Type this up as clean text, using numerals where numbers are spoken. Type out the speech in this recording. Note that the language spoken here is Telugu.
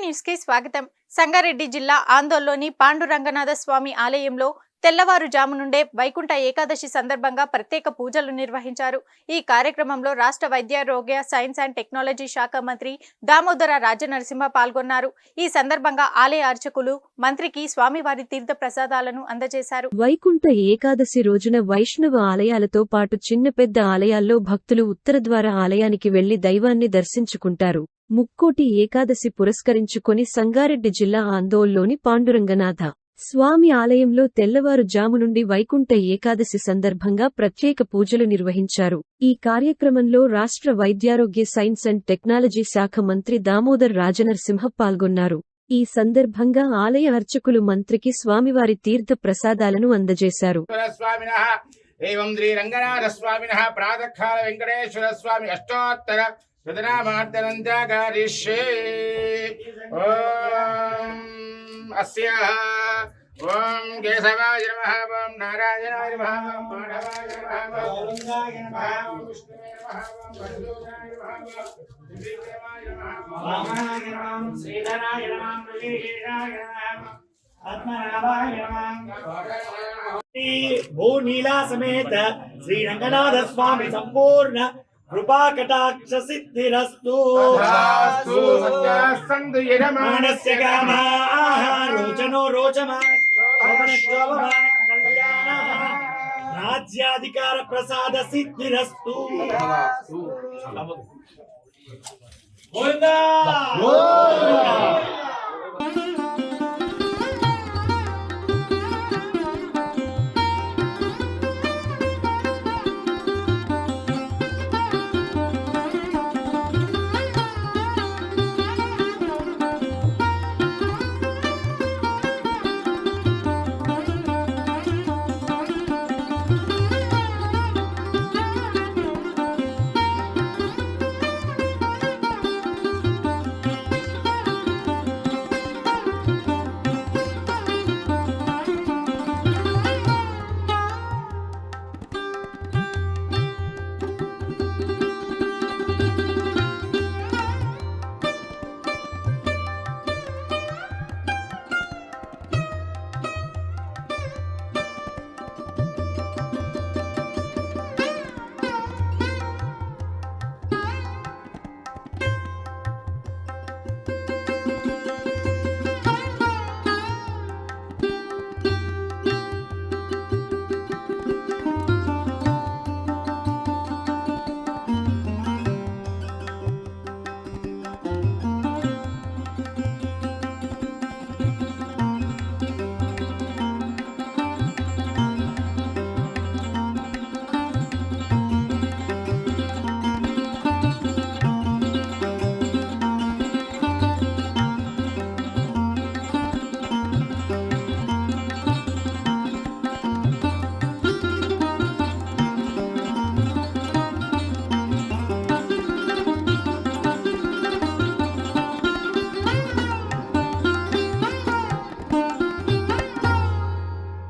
న్యూస్ కి స్వాగతం. సంగారెడ్డి జిల్లా ఆందోళనలోని పాండురంగనాథ స్వామి ఆలయంలో తెల్లవారుజాము నుండే వైకుంఠ ఏకాదశి సందర్భంగా ప్రత్యేక పూజలు నిర్వహించారు. ఈ కార్యక్రమంలో రాష్ట్ర వైద్యారోగ్య సైన్స్ అండ్ టెక్నాలజీ శాఖ మంత్రి దామోదర రాజనరసింహ పాల్గొన్నారు. ఈ సందర్భంగా ఆలయ అర్చకులు మంత్రికి స్వామివారి తీర్థ ప్రసాదాలను అందజేశారు. వైకుంఠ ఏకాదశి రోజున వైష్ణవ ఆలయాలతో పాటు చిన్న పెద్ద ఆలయాల్లో భక్తులు ఉత్తరద్వార ఆలయానికి వెళ్లి దైవాన్ని దర్శించుకుంటారు. ముక్కోటి ఏకాదశి పురస్కరించుకొని సంగారెడ్డి జిల్లా ఆందోళనలోని పాండురంగనాథ స్వామి ఆలయంలో తెల్లవారుజాము నుండి వైకుంఠ ఏకాదశి సందర్భంగా ప్రత్యేక పూజలు నిర్వహించారు. ఈ కార్యక్రమంలో రాష్ట్ర వైద్యారోగ్య సైన్స్ అండ్ టెక్నాలజీ శాఖ మంత్రి దామోదర్ రాజనరసింహ పాల్గొన్నారు. ఈ సందర్భంగా ఆలయ అర్చకులు మంత్రికి స్వామివారి తీర్థ ప్రసాదాలను అందజేశారు. ఓం కేశవాయ నమః, ఓం నారాయణాయ నమః, ఓం మాధవాయ నమః, ఓం గోవిందాయ నమః, ఓం విష్ణువే నమః, ఓం మధుసూదనాయ నమః, ఓం త్రివిక్రమాయ నమః, ఓం వామనాయ నమః, ఓం శ్రీధరాయ నమః, ఓం ఋషికేశాయ నమః, ఆత్మనాభాయ నమః. భూనీలా సమేత శ్రీ రంగనాథ స్వామి సంపూర్ణ కృపా కటాక్ష సిద్ధిరస్తు. మానస్య కామాః రోచనో రోచమాన శోభన కళ్యాణః రాజ్యాధికార ప్రసాద సిద్ధిరస్తు. గోవిందా గోవిందా.